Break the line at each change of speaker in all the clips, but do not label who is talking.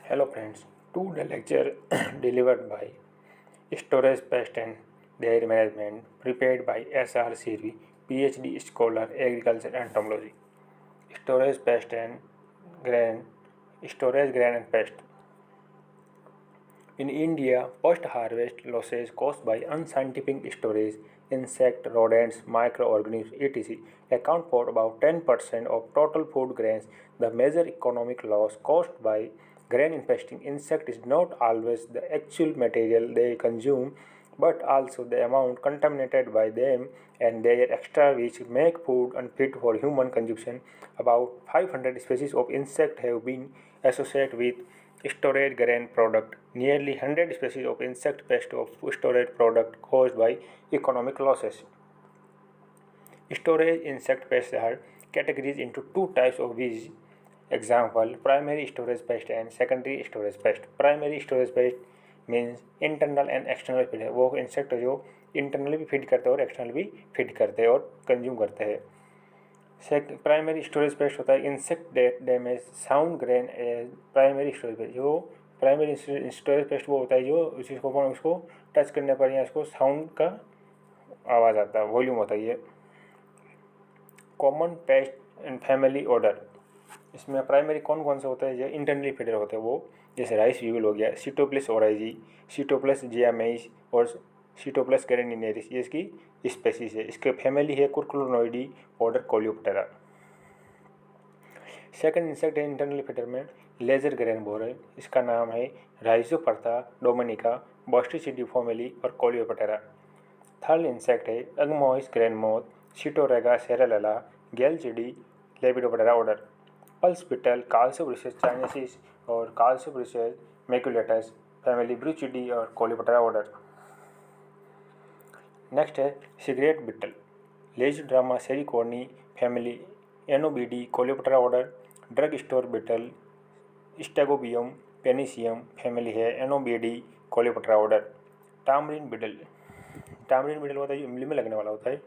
Hello friends, today lecture delivered by Storage Pest and Their Management, prepared by S.R. Sirvi, PhD Scholar, Agriculture and Entomology. Storage Pest and Grain, Storage Grain and Pest. In India, post-harvest losses caused by unscientific storage, insect, rodents, microorganisms, etc. account for about 10% of total food grains. The major economic loss caused by grain-infesting insects is not always the actual material they consume, but also the amount contaminated by them and their extra which make food unfit for human consumption. About 500 species of insects have been associated with storage grain product. Nearly 100 species of insect pest of storage product caused by economic losses. Storage insect pests are categorized into two types of these. Example, primary storage pest and secondary storage pest. Primary storage pest means internal and external feed है, वो insect जो internally भी feed करते हैं और external भी feed करते हैं और कंज्यूम करते हैं. प्राइमरी स्टोरेज पेस्ट होता है insect damage sound grain as primary storage pest. जो प्राइमरी स्टोरेज पेस्ट वो होता है जो उसको टच करने पर या उसको साउंड का आवाज़ आता है, वॉल्यूम होता है ये. Common paste and family order, इसमें प्राइमरी कौन कौन से होते हैं जो इंटरनली फीडर होते हैं वो, जैसे राइस व्यूल हो गया, सीटोप्लस ओराइजी, सीटोप्लस जियामेइस और सीटोप्लस कैरेनिनेरिस, ये इसकी स्पेसीज है. इसके फैमिली है Curculionidae, order Coleoptera. Second insect है इंटरनली फीडर में लेजर ग्रेन बोरर, इसका नाम है राइजोपर्था डोमिनिका, बॉस्टिसिडी फैमिली और कोलियोप्टेरा. थर्ड इंसेक्ट है Angoumois grain moth, Sitotroga cerealella, Gelechiidae Lepidoptera order. Pulse beetle, Callosobruchus chinensis और काल्सोब्रिसेस मैक्युलेटस फैमिली, ब्रूचिडी और Coleoptera order. Next है cigarette beetle, Lasioderma serricorne family, Anobiidae Coleoptera order. Drug store beetle, Stegobium paniceum family है, Anobiidae Coleoptera order. Tamarind beetle, टामरिन beetle होता है जो इमली में लगने वाला होता है.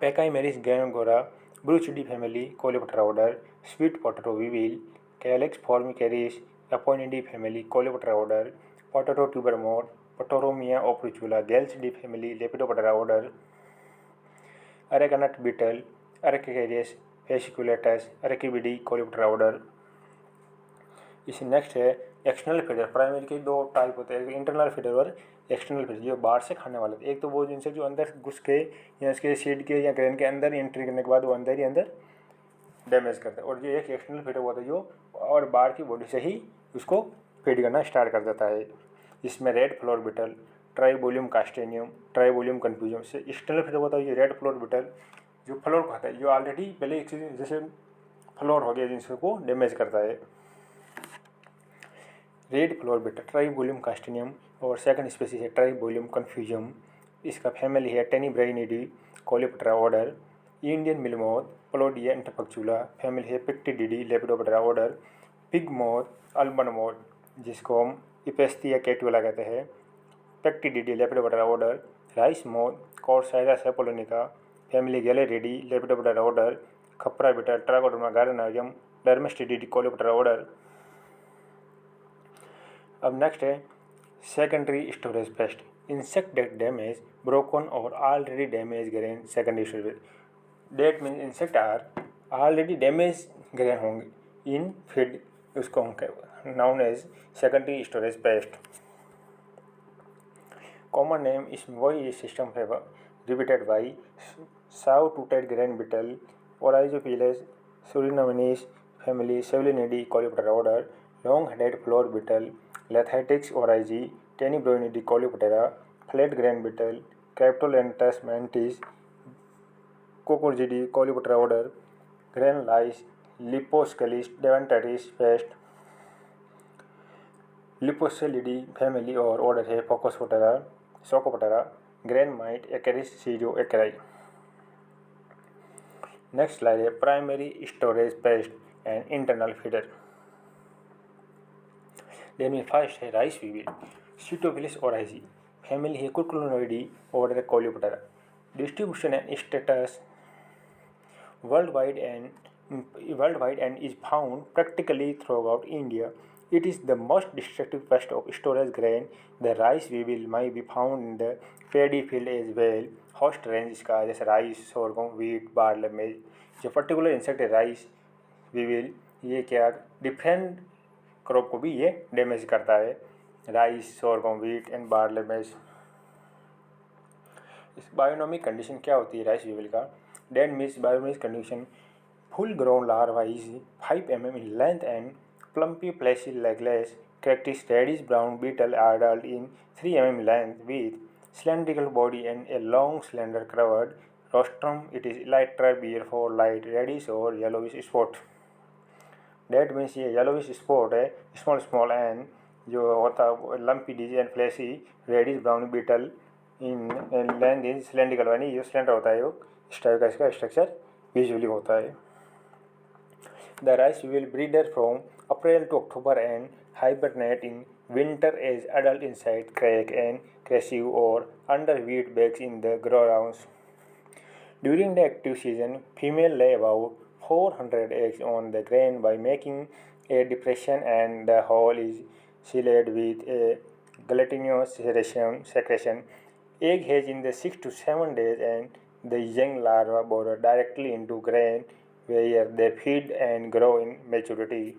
Pachymerus gonagra, Bruchidae family, Coleoptera order. Sweet potato weevil, Cylas formicarius, Apionidae family, Coleoptera order. Potato tuber moth, Phthorimaea operculella, Gelechiidae family, Lepidoptera order. Arecanut beetle, Araecerus fasciculatus, अरेकिबिडी कोलियोप्टेरा ऑर्डर. इसी नेक्स्ट है external feeder. Primary के दो type होते हैं, internal feeder और external feeder, जो बाहर से खाने वाले थे. एक तो वो जिनसे जो अंदर घुस के या इसके सीड के या ग्रेन के अंदर एंट्री करने के बाद वो अंदर ही अंदर डैमेज करता है, और जो एक एक्सटर्नल फीडर होता है जो और बाहर की बॉडी से ही उसको फीड करना स्टार्ट कर देता है. इसमें red flour beetle, Tribolium castaneum, Tribolium confusum से. एक्सटर्नल फीडर होता है ये रेड फ्लोर बिटल, जो फ्लोर खाता है, जो ऑलरेडी पहले एक चीज़ जैसे फ्लोर हो गया जिनको डैमेज करता है. Red flour beetle, Tribolium castaneum और सेकंड स्पीसीज है ट्राइबोलियम कन्फ्यूजम. इसका फैमिली है Tenebrionidae Coleoptera order. Indian meal moth, Plodia interpunctella family है, Pyralidae Lepidoptera order. Fig moth, अल्बन मोथ, जिसको हम इपेस्थिया कैटुला कहते हैं, Pyralidae Lepidoptera order. Rice moth, Corcyra cephalonica family, Galleriidae Lepidoptera order. Khapra beetle, Trogoderma granarium, Dermestidae Coleoptera order. अब next है secondary storage pest, insect that damage broken और already damage grain. Secondary storage that mean insect are already damage grain होंगे in feed, उसको known as secondary storage pest. Common name इसमें वही system है repeated by saw toothed grain beetle, Oryzaephilus surinamensis family, Silvanidae Coleoptera order. Long headed flour beetle, Latheticus oryzae, Tenebrionidae Coleoptera. Flat grain beetle, Cryptolestes minutus, Cucujidae Coleoptera order. Grain lice, Liposcelis divinatorius pest, Liposcelididae family और order है Psocoptera Psocoptera. Grain mite, Acarus सीजो एक्राई. Next slide है primary storage pest and internal feeder. Then first है rice weevil, Sitophilus oryzae family है, Curculionidae order Coleoptera. Distribution and status worldwide and worldwide and is found practically throughout India. It is the most destructive pest of storage grain. The rice weevil might be found in the paddy field as well. Host range इसका जैसे rice, sorghum, wheat, barley, maize. जो particular insect है rice weevil, ये क्या different crop को भी ये damage करता है. Rice, sorghum, wheat and barley, maize. इस बायोनॉमिक कंडीशन क्या होती है राइस weevil का? That means bionomic condition full grown larva is 5 mm in length and plumpy fleshy legless, characteristic reddish brown beetle adult in 3 mm length with cylindrical body and a long slender curved rostrum. It is lighter beer for light reddish or yellowish spot. That means ये yellowish spot है small and जो होता है lumpy and fleshy reddish brown beetle in length is cylindrical, यानी जो cylinder होता है वो इस टाइप का इसका स्ट्रक्चर यूजुअली होता है. The rice will breeder from April to October and hibernate in winter as adult inside crack and crescue or under wheat bags in the grounds. During the active season, female lay about 400 eggs on the grain by making a depression, and the whole is sealed with a gelatinous secretion. Egg hatch in the 6 to 7 days and the young larvae burrow directly into grain where they feed and grow in maturity.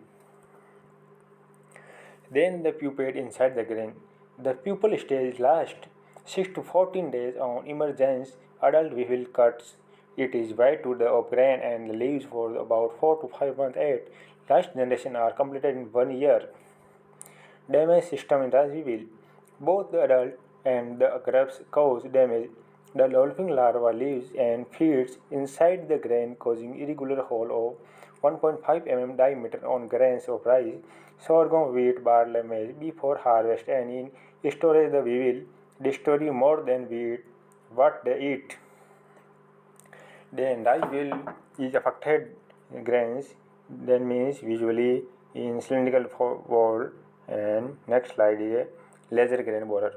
Then the pupate inside the grain. The pupal stage lasts 6 to 14 days. On emergence, adult weevil cuts it is white to the of grain and lives for about 4 to 5 months. Eight last generation are completed in 1 year. Damage system in rice weevil. Both the adult and the grubs cause damage. The developing larva lives and feeds inside the grain, causing irregular hole of 1.5 mm diameter on grains of rice, sorghum, wheat, barley, maize. Before harvest and in storage, the weevil destroy more than wheat what they eat. Then rice weevil is affected grains. That means usually in cylindrical wall. And next slide is laser grain borer.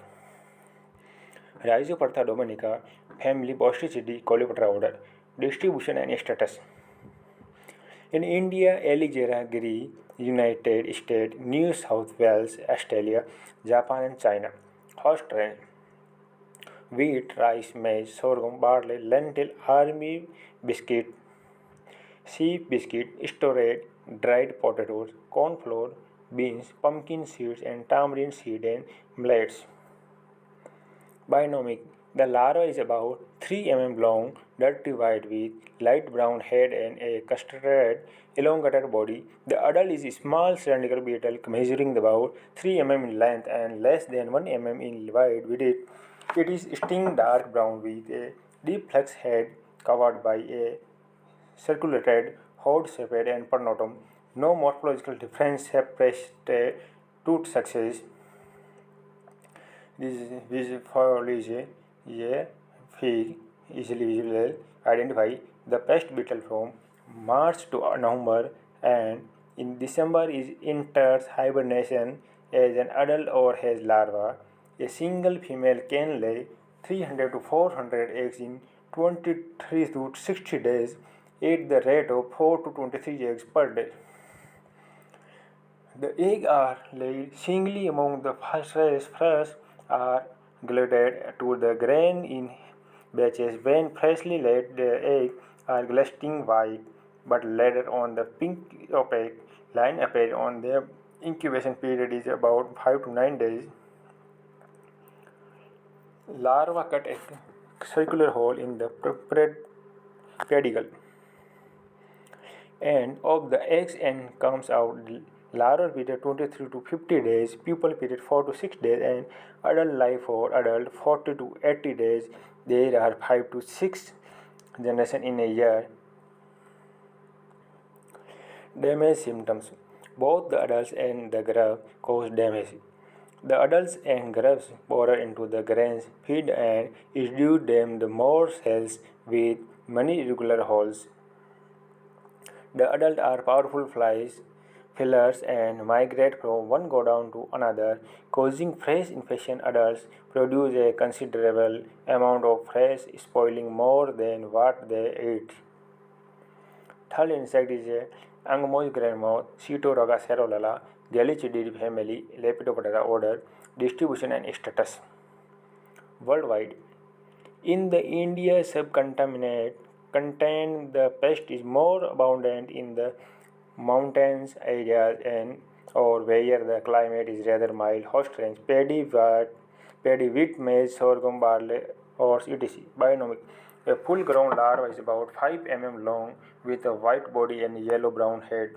Rhizoperta dominica, family Bostrichidae Coleoptera order, distribution and status. In India, Aligera giri, United States, New South Wales, Australia, Japan and China. Host range: wheat, rice, maize, sorghum, barley, lentil, army biscuit, sheep biscuit, storage, dried potatoes, corn flour, beans, pumpkin seeds and tamarind seed and millets. Binomic. The larva is about 3 mm long, dirty white with light brown head and a custard elongated body. The adult is a small cylindrical beetle measuring about 3 mm in length and less than 1 mm in width. With it, it is sting dark brown with a deep flex head covered by a circulated hod sepate and pronotum. No morphological difference separates tooth success. This foliage is easily visible. Identify the pest beetle from March to November, and in December is enters hibernation as an adult or has larva. A single female can lay 300 to 400 eggs in 23 to 60 days at the rate of 4 to 23 eggs per day. The eggs are laid singly among the fresh are glued to the grain in batches. When freshly laid, the eggs are glistening white, but later on the pink opaque line appears on their incubation period is about 5 to 9 days. Larva cut a circular hole in the pedicle and of the eggs and comes out. Larval period 23 to 50 days, pupal period 4 to 6 days, and adult life for adult 40 to 80 days. There are 5 to 6 generations in a year. Damage symptoms. Both the adults and the grub cause damage. The adults and grubs burrow into the grains, feed and induce them the more cells with many irregular holes. The adults are powerful flies, fillers and migrate from one godown to another, causing fresh infection. Adults produce a considerable amount of fresh, spoiling more than what they eat. Third insect is a Angmo's grand moth, Cetoroga cerulala, Gallicidae family, Lepidoptera order, distribution and status. Worldwide, in the India subcontinent, contain the pest is more abundant in the mountains areas and or where the climate is rather mild. Host range paddy, wheat, maize, sorghum, barley, or etc. Bionomic. A full-grown larva is about 5 mm long with a white body and yellow-brown head.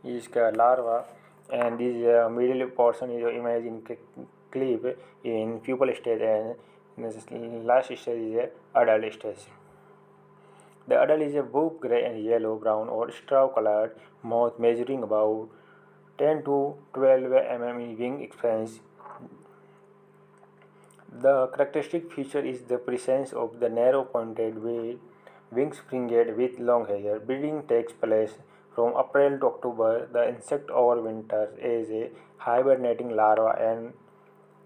Is larva, and this middle portion is image in clip in pupal stage, and this last stage is adult stage. The adult is a boop gray and yellow, brown or straw colored moth measuring about 10 to 12 mm in wing expanse. The characteristic feature is the presence of the narrow pointed wings fringed with long hair. Breeding takes place from April to October. The insect overwinters as a hibernating larva, and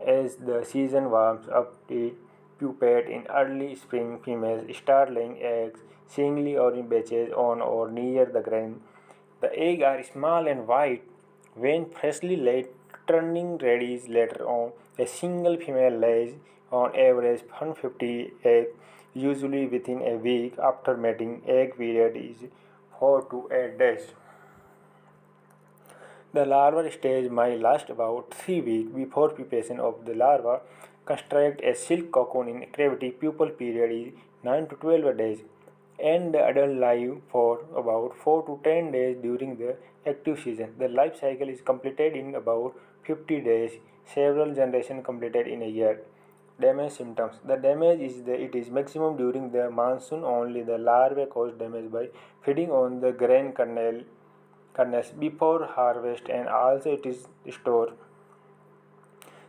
as the season warms up it pupate in early spring. Females start laying eggs singly or in batches on or near the ground. The eggs are small and white when freshly laid, turning reddish later on. A single female lays on average 150 eggs, usually within a week after mating. Egg period is 4 to 8 days. The larval stage might last about 3 weeks before pupation of the larva. Construct a silk cocoon in cavity. Pupal period is 9 to 12 days, and the adult live for about 4 to 10 days during the active season. The life cycle is completed in about 50 days, several generations completed in a year. Damage symptoms. The damage is it is maximum during the monsoon only. The larvae cause damage by feeding on the grain kernels before harvest, and also it is stored.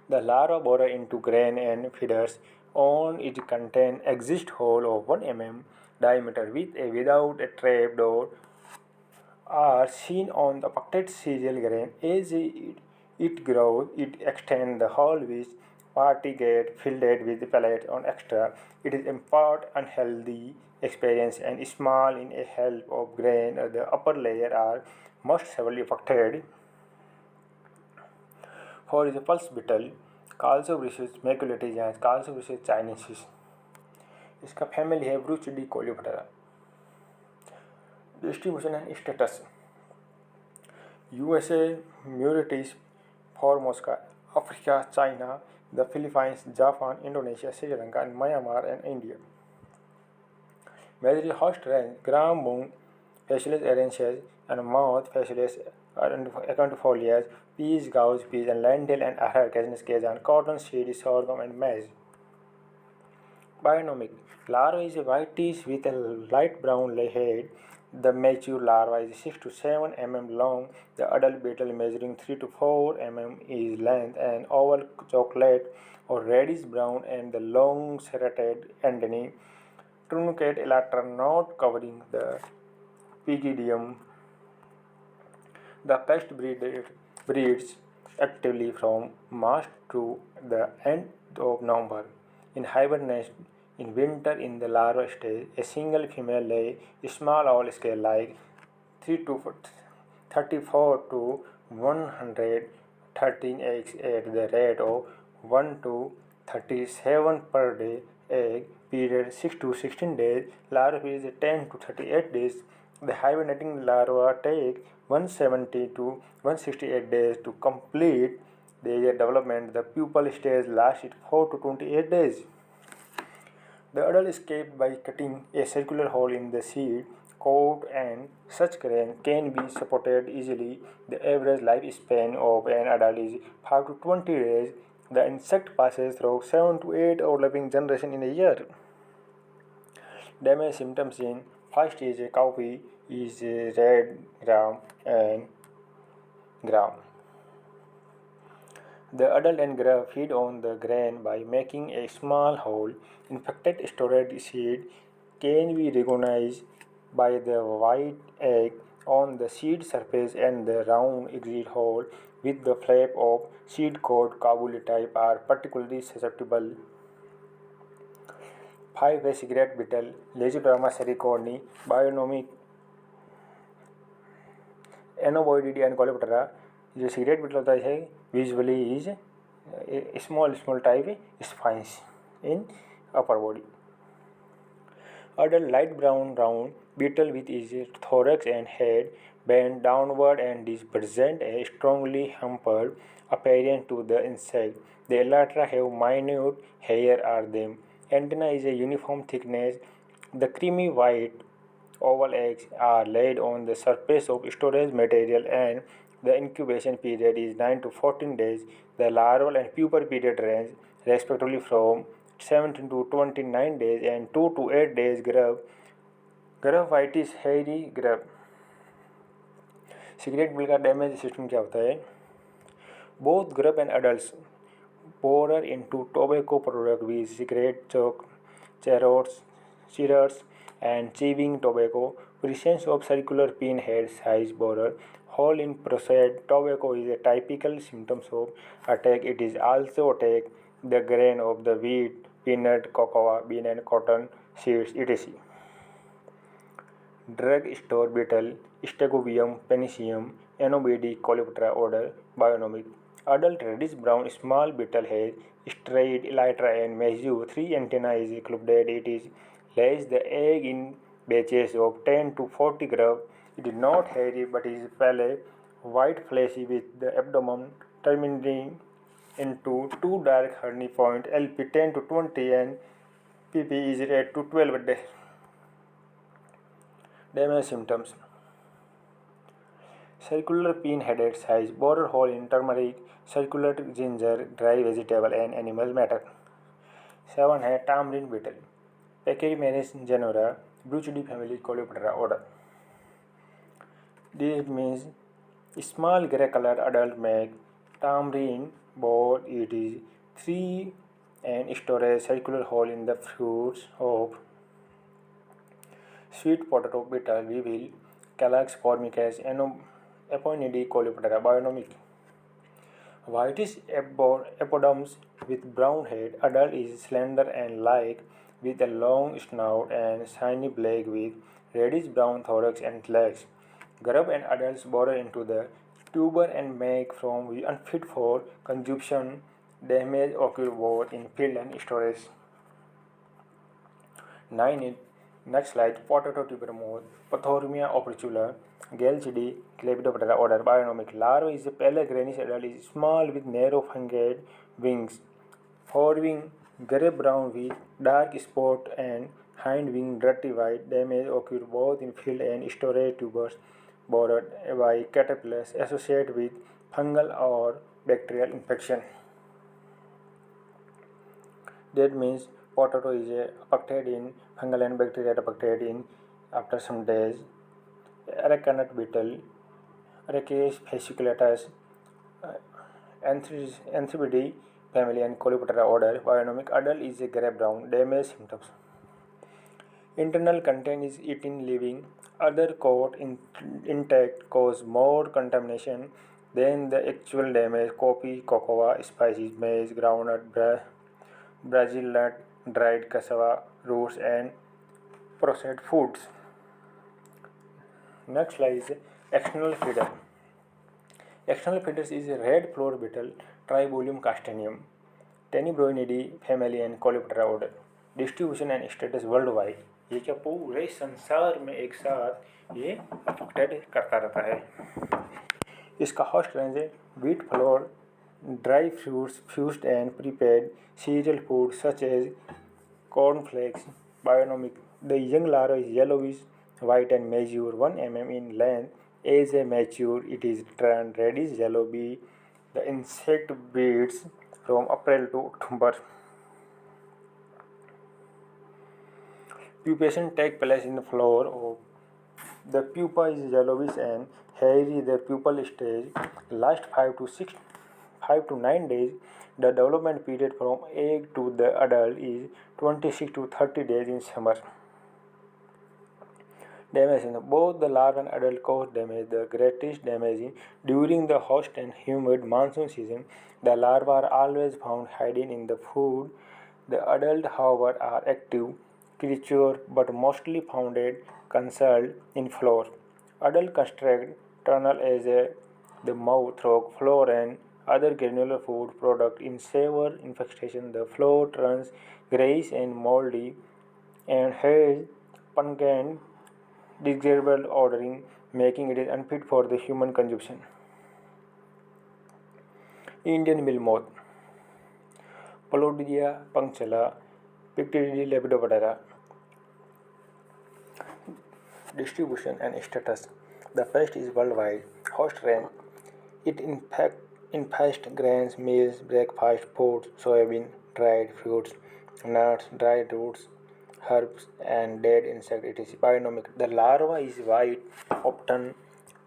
The larva burrow into grain and feeders on it contain exist hole of 1 mm diameter with a without a trap door are seen on the protected cereal grain. As it grows, it extends the hole which party get filled with pellets on extra. It is impart unhealthy experience and small in a help of grain. The upper layer are most severely affected. For the pulse beetle, Calceolus maculatus and Calceolus chinensis. इसका family है ब्रूचिडी Coleoptera. Distribution and status. USA, Mauritius, Formosa, Africa, China, the Philippines, Japan, Indonesia, Sri Lanka, and Myanmar and India. Major host range gram moon, Facialis arensis, and mouth Facialis acanthopholias, peas, gauze peas, and lentil and arachis, and cotton seed, sorghum, and maize. Bionomic. Larva is a whitish with a light brown head. The mature larva is 6 to 7 mm long. The adult beetle measuring 3 to 4 mm is length and oval chocolate or reddish brown, and the long serrated antennae truncate elytra not covering the pygidium. The pest breeds actively from March to the end of November. In hibernation in winter in the larva stage, a single female lays small owl scale like 3 to 34 to 113 eggs at the rate of 1 to 37 per day. Egg period 6 to 16 days. Larva is 10 to 38 days. The hibernating larva take 170 to 168 days to complete their development. The pupal stage lasts 4 to 28 days. The adult escapes by cutting a circular hole in the seed coat, and such grain can be supported easily. The average lifespan of an adult is 5 to 20 days. The insect passes through 7 to 8 overlapping generations in a year. Damage symptoms in first stage cowpea is red gram and gram. The adult and grub feed on the grain by making a small hole. Infected stored seed can be recognized by the white egg on the seed surface and the round exit hole with the flap of seed coat. Kabuli type are particularly susceptible. 5 है cigarette beetle, Legibrama sericoni, bionomic Anoboididae and Coleoptera. जो cigarette beetle होता है usually is a small type spines in upper body. Adult light brown round beetle with its thorax and head bent downward and is present a strongly hampered appearance to the insect. The elytra have minute hair on them. Antenna is a uniform thickness. The creamy white oval eggs are laid on the surface of storage material and the incubation period is 9 to 14 days. The larval and pupa period range respectively from 17 to 29 days and 2 to 8 days. Grub whitish hairy grub. Cigarette bill का damage system क्या होता है? Both grub and adults borer into tobacco product with cigarette chalk, cherrots, and chewing tobacco. Presence of circular pinhead size borer hole in processed tobacco is a typical symptom of attack. It is also attack the grain of the wheat, peanut, cocoa, bean and cotton seeds, etc. Drug store beetle, Stegobium peniceum, Anobidae coleoptera order, bionomic. Adult reddish brown small beetle has striate elytra and measure 3 antennae is included. It is lays the egg in batches of 10 to 40 grub. It is not hairy but is pale, white fleshy with the abdomen terminating into two dark horny points. LP 10 to 20 and PP is 8 to 12 days. Damage symptoms: circular pin-headed size, borer hole in turmeric, circular ginger, dry vegetable and animal matter. 7 है tamarind beetle, Pachymenes genera, Bruchidae family, Coleoptera order. This means small grey colored adult make tamarind ball. It is 3 and storage circular hole in the fruits of sweet potato beetle. We will Calyx formicus, Aponidae coleoptera, bionomic. Whitish epidermis with brown head. Adult is slender and light with a long snout and shiny black with reddish brown thorax and legs. Grub and adults burrow into the tuber and make from unfit for consumption. Damage occur both in field and storage. 9. Next slide, potato tuber moth, Pathormia opercula, Gelchidae, Lepidoptera order, bionomic. Larva is a pale greenish, adult is small with narrow fungate wings. Forewing grey brown with dark spot and hind wing dirty white. Damage occur both in field and storage. Tubers bothered by caterpillars associated with fungal or bacterial infection. That means potato is affected in fungal and bacterial affected in after some days. Aracanut beetle, Araceus fasciculatus, Anthribidae family and Coleoptera order, bionomic. Adult is a grey brown. Damage symptoms: internal content is eaten living. Other coat intact cause more contamination than the actual damage. Coffee, cocoa, spices, maize, groundnut, Brazil nut, dried cassava roots and processed foods. Next slide is external feeder. External feeders is a red floor beetle, Tribolium castaneum, Tenebroinidae family and Coleoptera order. Distribution and status worldwide. ये क्या पूरे संसार में एक साथ ये affected करता रहता है. इसका होस्ट रेंज है wheat flour, dry fruits, fused and prepared cereal food such as cornflakes, bionomic. The young larva is yellowish white and measure 1 mm in length. As they mature, it is turned reddish yellow. The insect breeds from April to October. Pupation takes place in the floor of the pupa is yellowish and hairy. The pupal stage lasts 5 to 9 days. The development period from egg to the adult is 26 to 30 days in summer. Damage in both the larva and adult cause damage. The greatest damage during the hot and humid monsoon season. The larvae are always found hiding in the food. The adult, however, are active creature but mostly founded concealed in floor. Adult construct tunnel as the mouth through floor and other granular food product in severe infestation. The floor turns grayish and moldy and has pungent, disagreeable odoring, making it unfit for the human consumption. Indian mill moth, Palodia punctata, Pictidae lepidoptera. Distribution and status. The pest is worldwide. Host range. It infests grains, meals, breakfast foods, soybean, dried fruits, nuts, dried roots, herbs, and dead insects. It is bionomic. The larva is white, often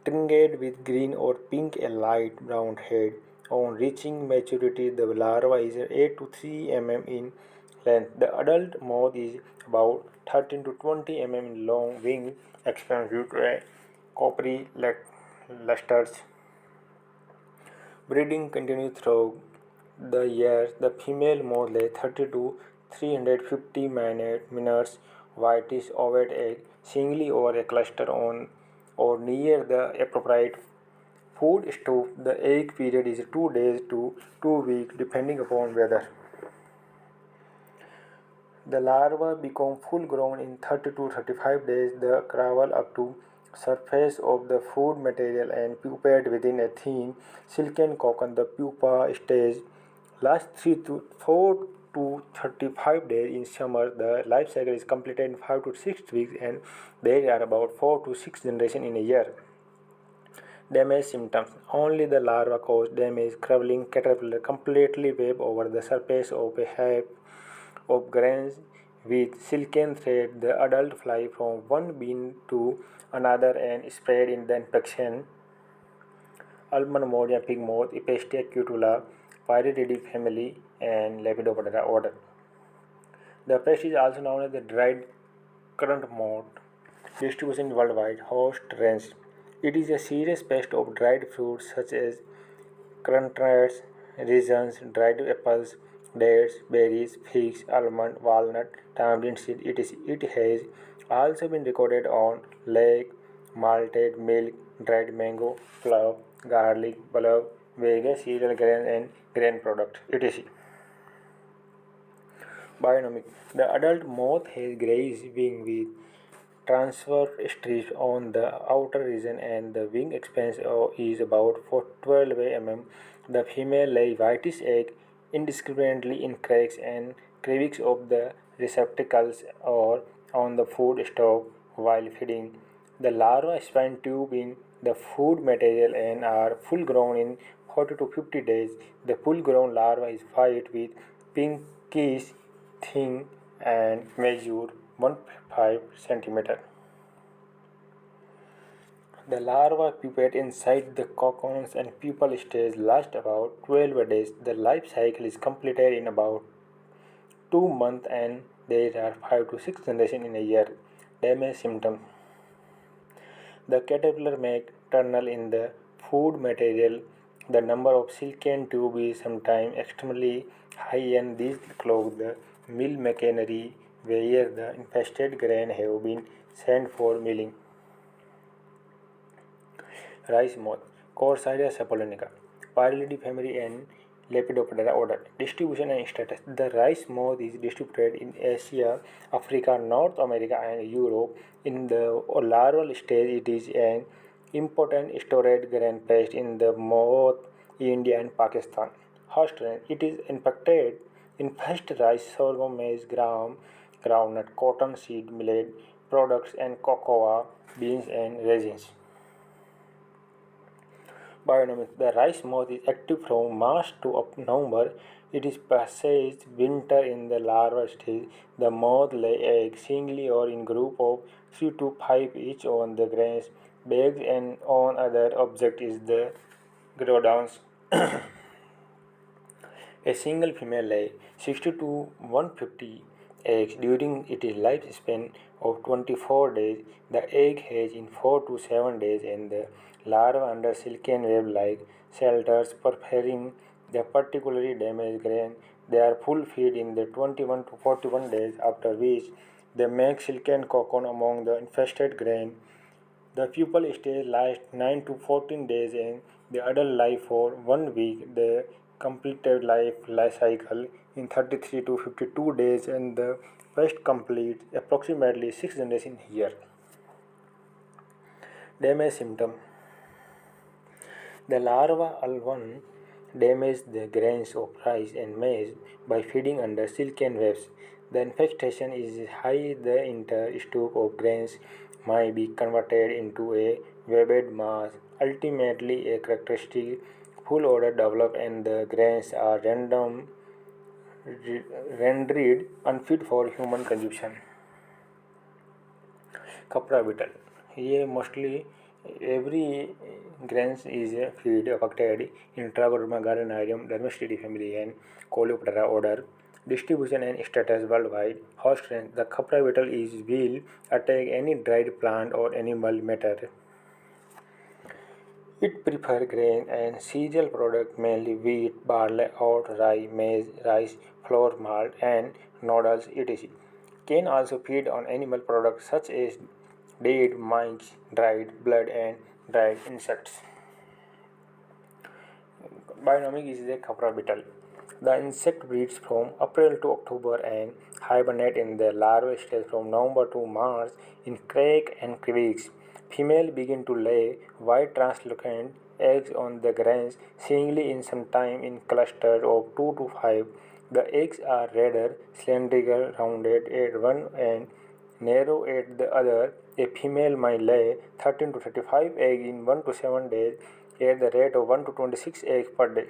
tinged with green or pink, a light brown head. On reaching maturity, the larva is 8 to 3 mm in length. The adult moth is about 13 to 20 mm in long, wing expands due to a coppery lusters. Breeding continues through the years. The female moth lays 30 to 350 minutes whitish ovate egg singly or a cluster on or near the appropriate food stove. The egg period is 2 days to 2 weeks depending upon weather. The larvae become full grown in 30 to 35 days. They crawl up to surface of the food material and pupate within a thin silken cocoon. The pupa stage lasts 3 to 4 to 35 days in summer. The life cycle is completed in 5 to 6 weeks and there are about 4 to 6 generations in a year. Damage symptoms. Only the larva cause damage. Crawling caterpillar completely web over the surface of a hive of grains with silken thread. The adult fly from one bean to another and spread in the infection. Almond moth या pig moth, Ipestia cutula, Pyralidae family, and Lepidoptera order. The pest is also known as the dried currant moth. Distribution worldwide. Host range. It is a serious pest of dried fruits such as currants, raisins, dried apples, dates, berries, figs, almond, walnut, tamarind seed, etc. It has also been recorded on lake, malted milk, dried mango, clove, garlic, bulb, various cereal grain and grain products, etc. Bionomic. The adult moth has grayish wing with transverse strips on the outer region and the wing expanse is about 12 mm. The female lays whitish egg indiscriminately in cracks and crevices of the receptacles or on the food stove while feeding. The larvae spin tube in the food material and are full grown in 40 to 50 days. The full grown larva is white with pinkish thin and measure 1.5 centimeter. The larvae pupate inside the cocoons and pupal stage lasts about 12 days. The life cycle is completed in about 2 months and there are 5 to 6 generations in a year. Damage symptoms. The caterpillar make tunnel in the food material. The number of silken tube is sometimes extremely high and these clog the mill machinery where the infested grain have been sent for milling. Rice moth, Corsaria sapolonica, Pyralidae family and Lepidoptera order. Distribution and status. The rice moth is distributed in Asia, Africa, North America and Europe. In the larval stage, it is an important storage grain pest in the moth, India and Pakistan. Host range. It is infest rice, sorghum, maize, gram, groundnut, cotton seed, millet products and cocoa, beans and raisins. Bionomics. The rice moth is active from March to November. It is passes winter in the larva stage. The moth lay eggs singly or in group of 3 to 5 each on the grains, bags and on other object is the groundhouse. A single female lay 60 to 150 eggs during its lifespan of 24 days. The egg hatches in 4 to 7 days and the larva under silken web like shelters preferring the particularly damaged grain. They are full feed in the 21 to 41 days after which They make silken cocoon among the infested grain. The pupal stage lasts 9 to 14 days and the adult life for 1 week. The completed life cycle in 33 to 52 days and the pest completes approximately 6 generations in a year. Damage symptom. The larva L1 damage the grains of rice and maize by feeding under silken webs. The infestation is high, the interstalk of grains might be converted into a webbed mass. Ultimately, a characteristic full odor develops and the grains are rendered unfit for human consumption. Kapra beetle. ये mostly every grains is a feed affected Intragoderma gardnerium dermestidae family and Coleoptera order. Distribution and status worldwide. Host strength. The Kapra beetle is will attack any dried plant or animal matter. It prefers grain and cereal products mainly wheat, barley, oat, rye, maize, rice, flour, malt, and noodles, etc. Can also feed on animal products such as dead mice, dried blood, and dried insects. Bionomic is a kapra beetle. The insect breeds from April to October and hibernate in the larval stage from November to March in cracks and crevices. Female begin to lay white translucent eggs on the grains singly in some time in clusters of 2 to 5. The eggs are rather cylindrical, rounded at one end, narrow at the other. A female might lay 13 to 35 eggs in 1 to 7 days at the rate of 1 to 26 eggs per day.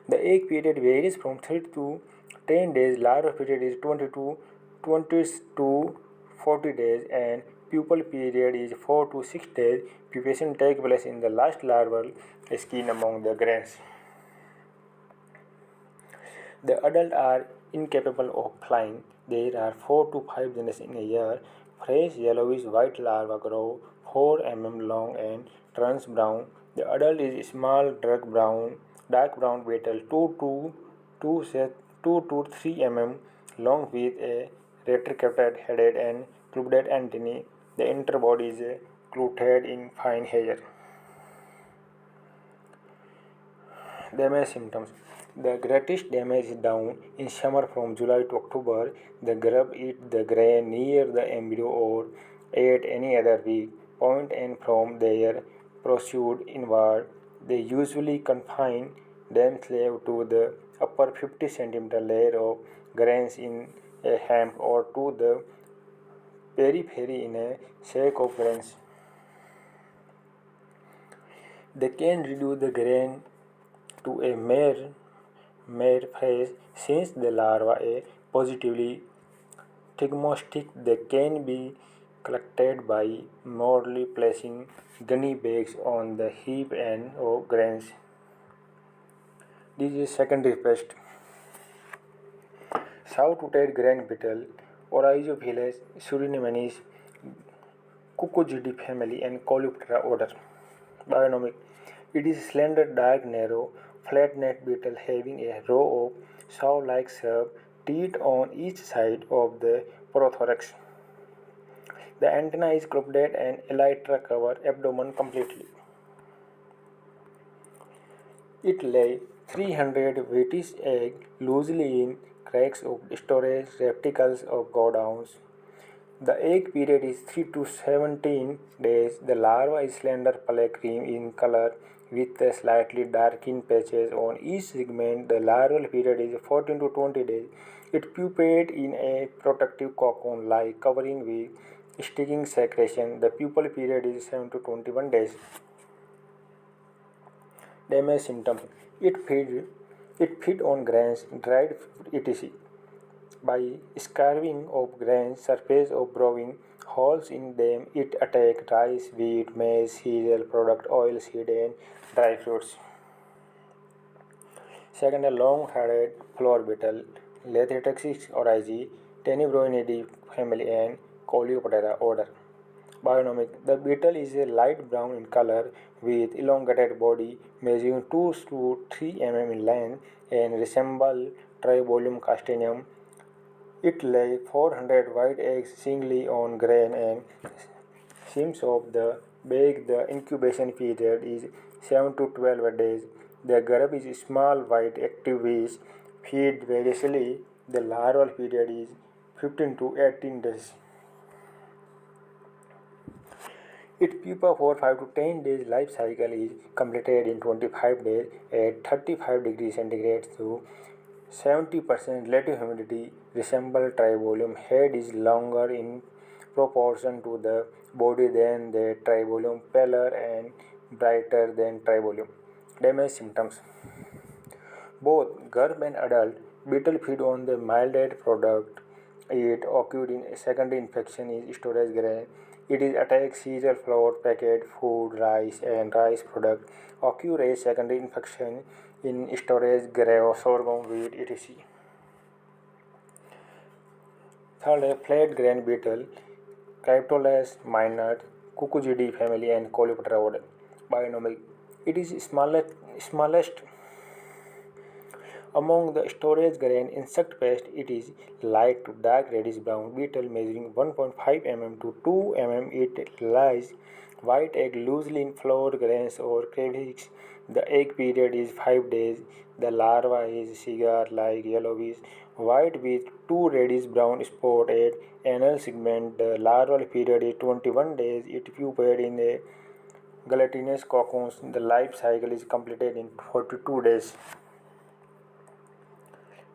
The egg period varies from 30 to 10 days, larva period is 20 to 40 days, and pupal period is 4 to 6 days. Pupation takes place in the last larval skin among the grains. The adults are incapable of flying. There are 4 to 5 generations in a year. Fresh yellowish white larvae grow 4 mm long and turns brown. The adult is small dark brown beetle 2 to 3 mm long with a retracted head and clubbed antennae. The inner body is clothed in fine hair. Damage symptoms. The greatest damage is down in summer from July to October. The grub eat the grain near the embryo or at any other week point and from there protrude inward. They usually confine themselves to the upper 50 cm layer of grains in a hamp or to the periphery in a sack of grains. They can reduce the grain to a mere phase since the larva are positively stigmatic. They can be collected by merely placing gunny bags on the heap and of grains. This is secondary pest. Saw-toothed grain beetle, Oryzophilus surinamenis, Cucuzzidae family, and Coleoptera order. Bionomic. It is slender, dark, narrow, flat-necked beetle having a row of saw-like sharp teeth on each side of the prothorax. The antenna is clubbed and elytra cover abdomen completely. It lays 300 whitish eggs loosely in cracks of storage receptacles of godowns. The egg period is 3 to 17 days. The larva is slender pale cream in color with slightly darkened patches on each segment. The larval period is 14 to 20 days. It pupates in a protective cocoon like covering with sticking secretion. The pupal period is 7 to 21 days. Damage symptoms. It feeds on grains, dried fruit, etc. By scarring of grains, surface of browing holes in them, it attacks rice, wheat, maize, cereal product, oil seed, and dry fruits. Second, a long-headed flower beetle, Lethrotexis oryzae, Tenebronidae family, and Coleoptera order. Bionomic. The beetle is a light brown in color with elongated body measuring 2 to 3 mm in length and resembles Tribolium castaneum. It lays 400 white eggs singly on grain and seams of the bag. The incubation period is 7 to 12 days. The grub is small white active bees feed variously. The larval period is 15 to 18 days. Its pupa for 5 to 10 days life cycle is completed in 25 days at 35 degrees centigrade to 70% relative humidity. Resemble tribolium. Head is longer in proportion to the body than the tribolium, paler and brighter than tribolium. Damage symptoms. Both grub and adult beetle feed on the mildred product. It occurred in a secondary infection is storage grain. It is attack cereal flour, packet food, rice and rice product. Occur a secondary infection in storage grain, sorghum, wheat, etc. Third, a flat grain beetle, Cryptolis minor, Cucuzzidae family and Coleoptera order. Bionomic. It is smallest among the storage grain insect pest. It is light to dark reddish brown beetle measuring 1.5 mm to 2 mm. It lays white egg loosely in flour grains or crevices. The egg period is 5 days. The larva is cigar-like yellowish white with two reddish brown spots at anal segment. The larval period is 21 days. It pupates in a gelatinous cocoons. The life cycle is completed in 42 days.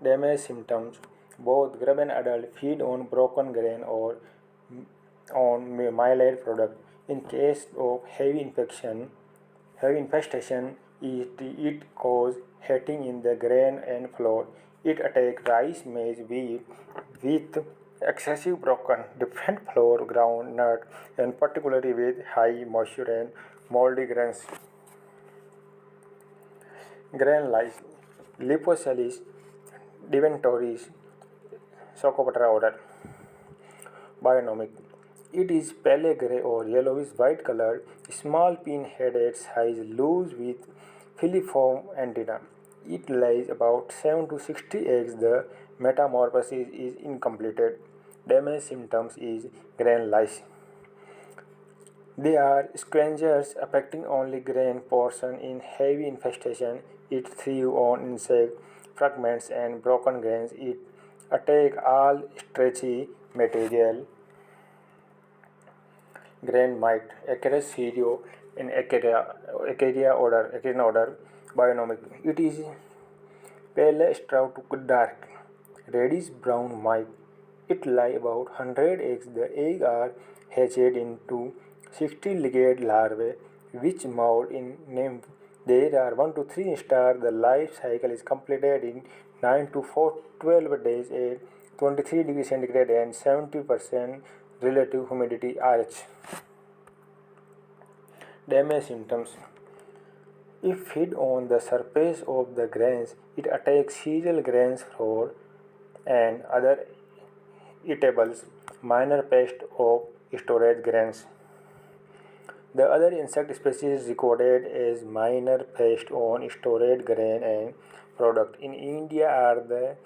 Damage symptoms. Both grub and adult feed on broken grain or on myelid product. In case of heavy infestation, it causes hatting in the grain and flour. It attacks rice, maize, wheat with excessive broken, different flour, ground nut, and particularly with high moisture and moldy grains. Grain lice, Lipocelis Deventoris, Socopotra order. Bionomic. It is pale gray or yellowish white colored, small pinheaded size, loose with filiform antenna. It lays about 7 to 60 eggs. The metamorphosis is incompleted. Damage symptoms is grain lice. They are scavengers affecting only grain portion in heavy infestation. It thrives on insect fragments and broken grains. It attack all stretchy material. Grain mite, Acarus cerio in Acaria order, bionomic. It is pale straw to dark, reddish brown mite. It lay about 100 eggs. The eggs are hatched into 60 ligate larvae which moult in nymph. There are 1 to 3 stars. The life cycle is completed in 9 to 12 days at 23 degrees centigrade and 70% relative humidity RH. Damage symptoms. If feed on the surface of the grains, it attacks cereal grains, flour, and other eatables. Minor pest of storage grains. The other insect species recorded as minor pest on storage grain and product in India are the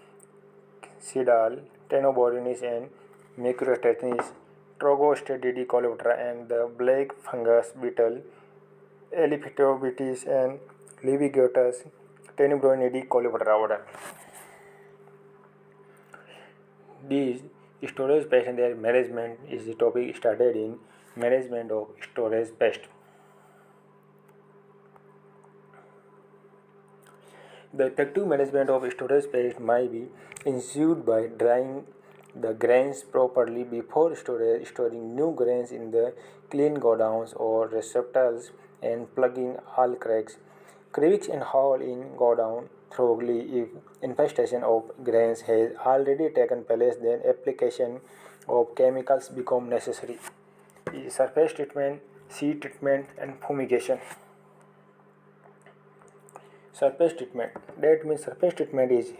Sidal, Tenoborinis and Microtetanus, Trogostatidae coleoptera and the black fungus beetle, Elaphitobitis and Livigotus, Tenebronidae coleoptera order. These storage pests and their management is the topic started in management of storage pest. The effective management of storage pest might be ensured by drying the grains properly before storage, storing new grains in the clean godowns or receptacles, and plugging all cracks, crevices, and holes in godown thoroughly. If infestation of grains has already taken place, then application of chemicals become necessary. Surface treatment, seed treatment, and fumigation. Surface treatment. That means surface treatment is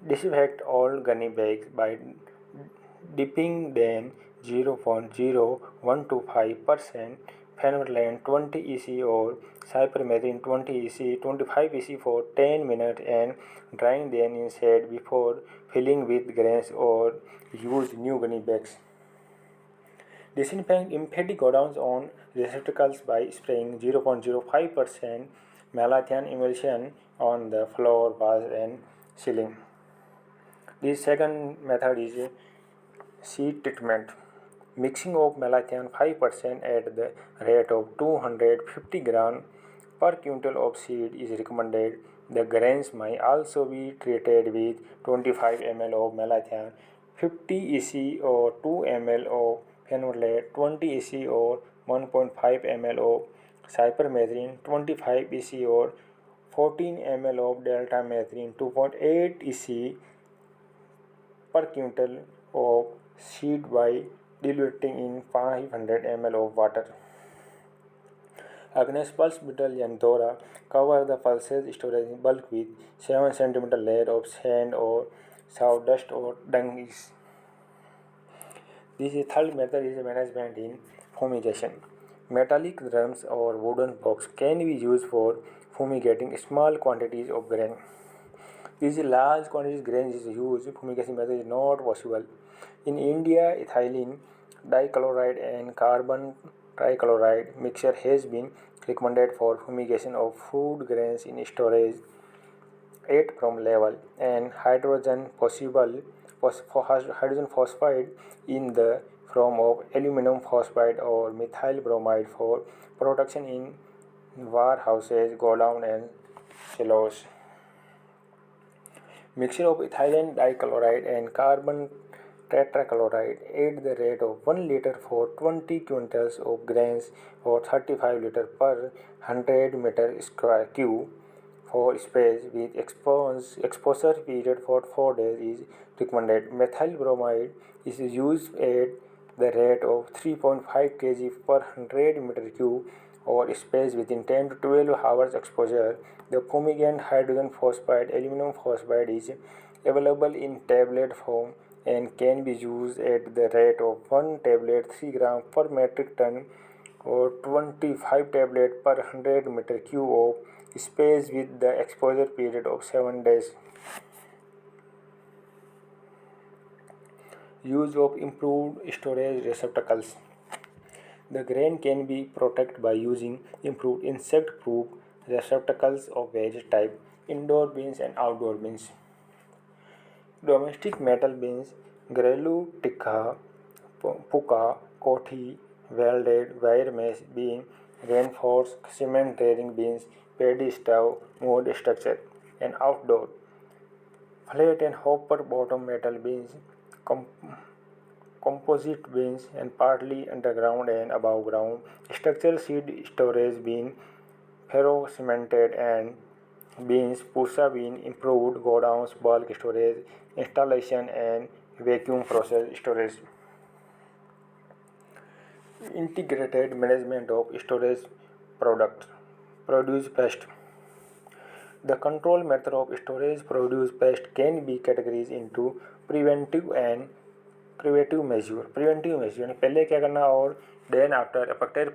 disinfect all gunny bags by dipping them 0.0125% phenylalanine 20 EC or cypermethrin 20 EC, 25 EC for 10 minutes and drying them in shade before filling with grains or use new gunny bags. Disinfect emphatic godowns on receptacles by spraying 0.05% malathion emulsion on the floor, walls and ceiling. The second method is seed treatment. Mixing of malathion 5% at the rate of 250 gram per quintal of seed is recommended. The grains may also be treated with 25 ml of malathion, 50 EC or 2 ml of phenolate, 20 EC or 1.5 ml of cypermethrin, 25 EC or 14 ml of deltamethrin, 2.8 EC per quintal of seed by diluting in 500 ml of water. Against pulse beetle and dora, cover the pulses storage in bulk with 7 cm layer of sand or sawdust or dung. This is third method is management in fumigation. Metallic drums or wooden box can be used for fumigating small quantities of grain. These large quantities of grain is used, fumigation method is not possible. In India, ethylene dichloride and carbon trichloride mixture has been recommended for fumigation of food grains in storage at prom level and hydrogen phosphide in the form of aluminum phosphide or methyl bromide for production in warehouses, godown and silos. Mixture of ethylene dichloride and carbon tetrachloride at the rate of 1 liter for 20 quintals of grains or 35 liter per 100 meter square cube for space with exposure period for 4 days is recommended. Methyl bromide is used at the rate of 3.5 kg per 100 meter cube or space within 10 to 12 hours exposure. The fumigant hydrogen phosphide, aluminum phosphide is available in tablet form and can be used at the rate of 1 tablet 3 gram per metric ton or 25 tablet per 100 meter cube of space with the exposure period of 7 days. Use of improved storage receptacles. The grain can be protected by using improved insect-proof receptacles of various types, indoor bins and outdoor bins. Domestic metal bins, घरेलू tikka, puka, kothi, welded wire mesh beam, reinforced cement rearing bins, paddy stove, mud structure, and outdoor. Flat and hopper bottom metal bins, composite bins, and partly underground and above ground. Structural seed storage bin, ferro cemented and bins, pusa bin, improved godowns, bulk storage, installation and vacuum process storage. Integrated management of storage products. Produce pest. The control method of storage produce pest can be categorized into preventive and preventive measure. Preventive measure यानी पहले क्या करना और then after affected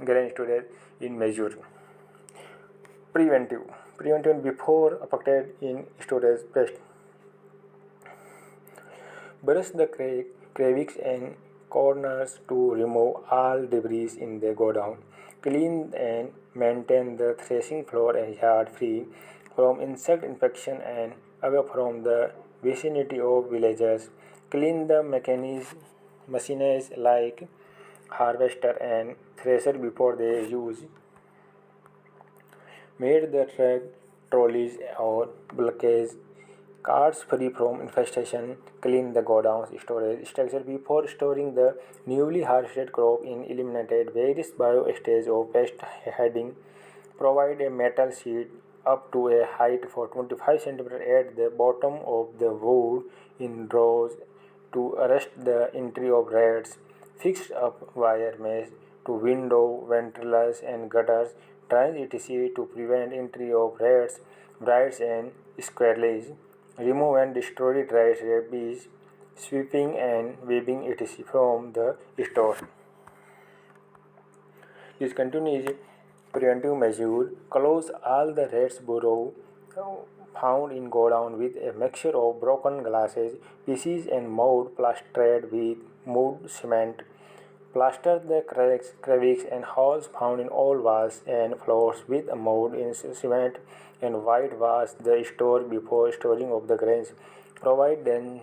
grain storage in measure. Preventive before affected in storage pest. Brush the crevices and corners to remove all debris in the godown. Clean and maintain the threshing floor and yard free from insect infection and away from the vicinity of villages. Clean the machines like harvester and thresher before they use. Made the truck, trolleys or bulkheads carts free from infestation. Clean the godown's storage structure before storing the newly harvested crop in eliminated various biostage of pest hiding. Provide a metal sheet up to a height for 25 cm at the bottom of the wood in rows to arrest the entry of rats. Fixed up wire mesh to window, ventilers and gutters, drains etc. to prevent entry of rats, blights and squirrels. Remove and destroy dry rabies, sweeping and weaving etc. from the store. Discontinuous preventive measure close all the rats burrow found in godown with a mixture of broken glasses, pieces and mold plastered with mud cement. Plaster the cracks, crevices and holes found in all walls and floors with mud in cement and whitewash the store before storing of the grains. Provide then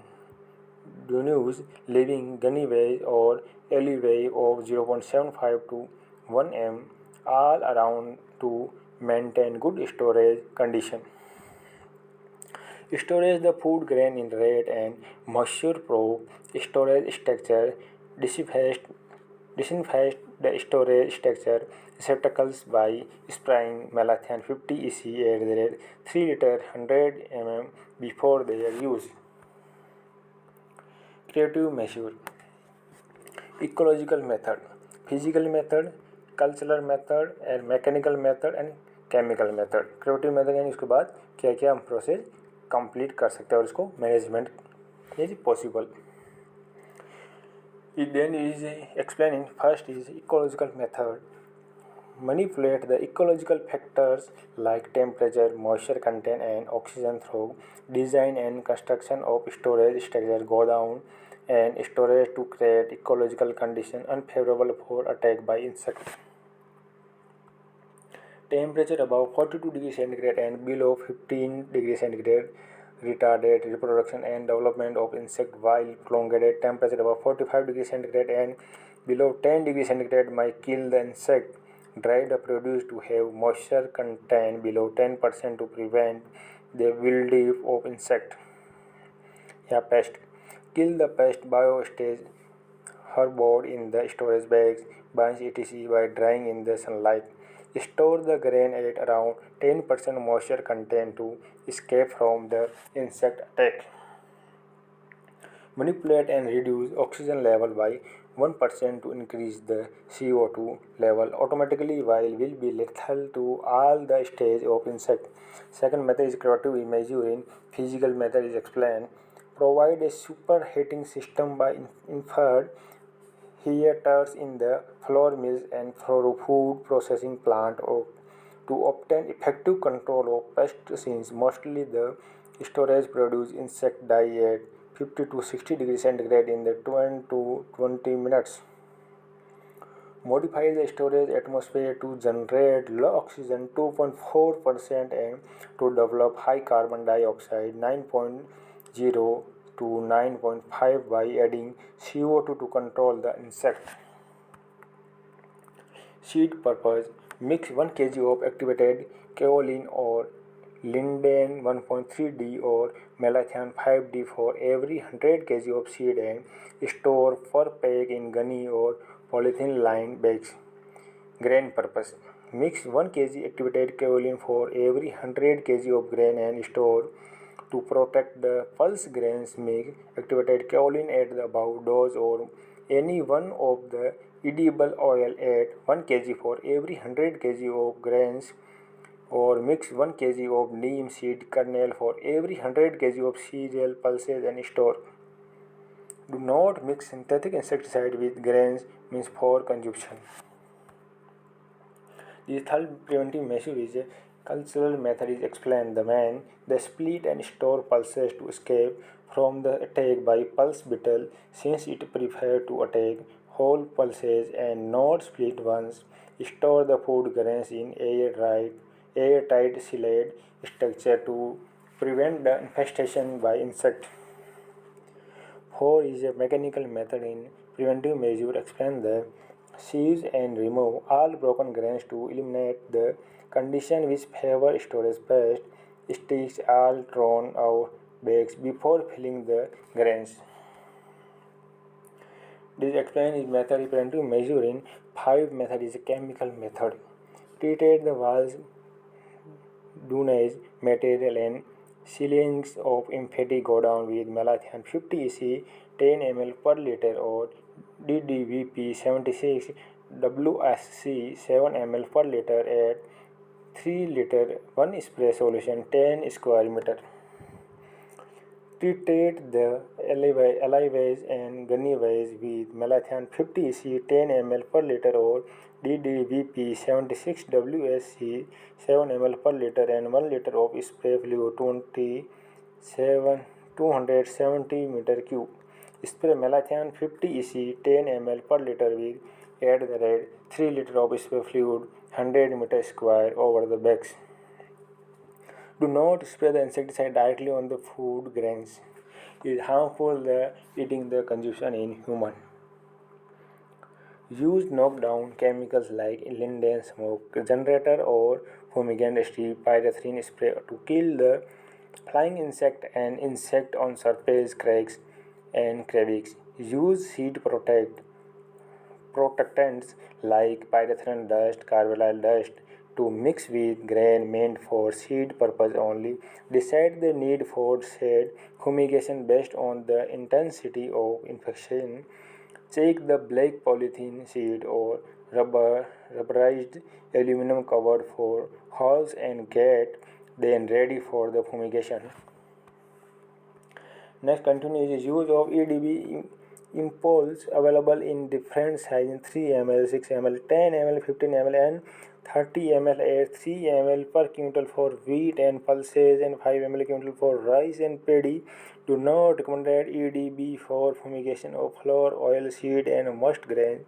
Dunews leaving gangway or alleyway of 0.75 to 1 m all around to maintain good storage condition. Storage the food grain in red and moisture proof storage structure. Disinfect the storage structure receptacles by spraying malathion 50 EC at the rate 3 liter 100 mm before their use. Creative measure. Ecological method, physical method, cultural method and mechanical method and chemical method. Creative method यानी उसके बाद क्या क्या हम process complete कर सकते हैं और इसको management is possible. It then is explaining first is ecological method. Manipulate the ecological factors like temperature, moisture content and oxygen through design and construction of storage structure go down and storage to create ecological condition unfavorable for attack by insect. Temperature above 42 degrees centigrade and below 15 degrees centigrade retarded reproduction and development of insect, while prolonged temperature above 45 degrees centigrade and below 10 degrees centigrade might kill the insect. Dry the produce to have moisture content below 10% to prevent the wildew of insect. Yeah, pest. Kill the pest biostage herboard in the storage bags, bunch etc. by drying in the sunlight. Store the grain at around 10% moisture content to escape from the insect attack. Manipulate and reduce oxygen level by 1% to increase the CO2 level automatically while will be lethal to all the stage of insect. Second method is creative measuring. Physical method is explained. Provide a superheating system by infrared heaters in the flour mills and food processing plant to obtain effective control of pests since mostly the storage produce insect die at 50 to 60 degrees centigrade in the 20 to 20 minutes. Modify the storage atmosphere to generate low oxygen 2.4% and to develop high carbon dioxide 9.0 to 9.5 by adding CO2 to control the insect. Seed purpose. Mix 1 kg of activated kaolin or linden 1.3D or malathion 5D for every 100 kg of seed and store per pack in gunny or polythene lined bags. Grain purpose. Mix 1 kg activated kaolin for every 100 kg of grain and store to protect the pulse grains. Mix activated kaolin at the above dose or any one of the edible oil at 1 kg for every 100 kg of grains or mix 1 kg of neem seed kernel for every 100 kg of cereal pulses and store. Do not mix synthetic insecticide with grains means for consumption. The third preventive measure is a cultural method is explained. The man, the split and store pulses to escape from the attack by pulse beetle since it prefers to attack whole pulses and not split ones. Store the food grains in airtight sealed structure to prevent the infestation by insect. 4 is a mechanical method in preventive measure. Explain the seize and remove all broken grains to eliminate the condition which favor storage pest. Sticks all thrown out bags before filling the grains. This explained is method preventive measure in 5 method is a chemical method. Treated the walls dunnage material and ceilings of emphatic go down with malathion 50 EC 10 ml per liter or DDVP 76 WSC 7 ml per liter at 3 liter 1 spray solution 10 square meter. Treated the alleyways and gangways with malathion 50 EC 10 ml per liter or DDVP 76 WSC 7 ml per liter and 1 liter of spray fluid 270 meter cube. Spray malathion 50 EC 10 ml per liter with add the red 3 liter of spray fluid 100 meter square over the bags. Do not spray the insecticide directly on the food grains. It is harmful the eating the consumption in human. Use knockdown chemicals like linden smoke generator or fumigant strip pyrethrin spray to kill the flying insect and insect on surface cracks and crevices. Use seed protectants like pyrethrin dust, carbolide dust to mix with grain meant for seed purpose only. Decide the need for seed fumigation based on the intensity of infection. Check the black polythene sheet or rubberized aluminum cover for holes and get then ready for the fumigation. Next, continue is use of EDB impulse available in different sizes 3 ml, 6 ml, 10 ml, 15 ml and 30 ml at 3 ml per quintal for wheat and pulses and 5 ml quintal for rice and paddy. Do not recommend EDB for fumigation of flour, oil, seed and must grains.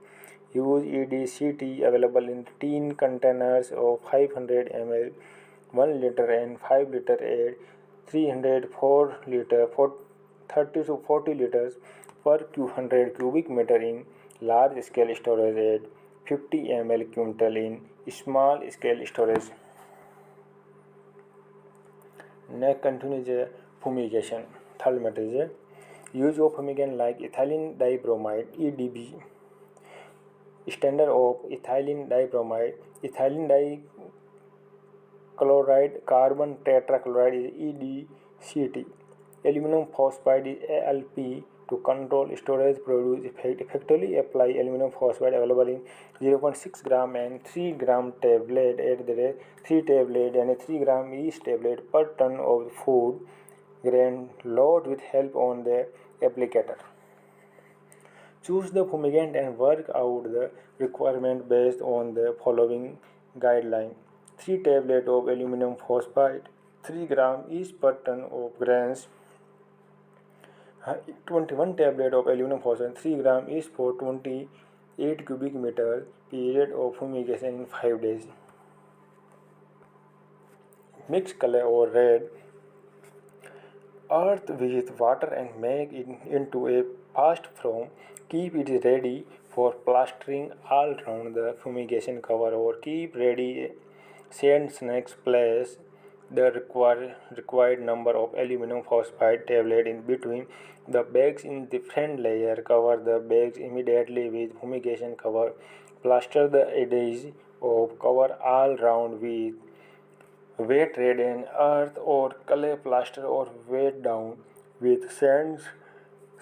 Use EDCT available in tin containers of 500 ml, 1 liter and 5 liter at 304 liter for 30 to 40 liters per 100 cubic meter in large scale storage at 50 ml quintal in small scale storage. Next, continue the fumigation. Third matter is use of fumigant like ethylene dibromide EDB. Standard of ethylene dibromide, ethylene dichloride, carbon tetrachloride is EDCT. Aluminum phosphide is ALP. To control storage produce effectively apply aluminum phosphide available in 0.6 gram and 3 gram tablet at the rate 3 tablet and 3 gram each tablet per ton of food grain load with help on the applicator. Choose the fumigant and work out the requirement based on the following guideline. 3 tablet of aluminum phosphide, 3 gram each per ton of grains, 21 tablet of aluminum phosphide, 3 gram each for 28 cubic meter period of fumigation in 5 days. Mix color or red earth with water and make it into a paste form. Keep it ready for plastering all around the fumigation cover or keep ready sand snakes. Place the required number of aluminum phosphide tablet in between the bags in different layer. Cover the bags immediately with fumigation cover. Plaster the edges of cover all round with wet red and earth or clay plaster or wet down with sands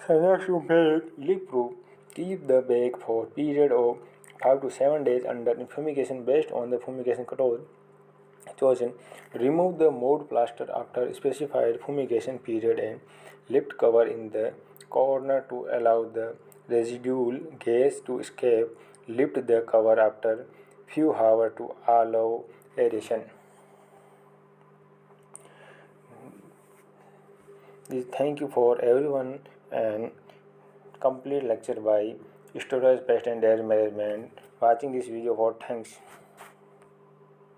to make leak proof. Keep the bag for period of 5 to 7 days under fumigation based on the fumigation control chosen. Remove the mold plaster after specified fumigation period and lift cover in the corner to allow the residual gas to escape. Lift the cover after few hours to allow aeration. Thank you for everyone and complete lecture by storage pest and dairy management watching this video for thanks.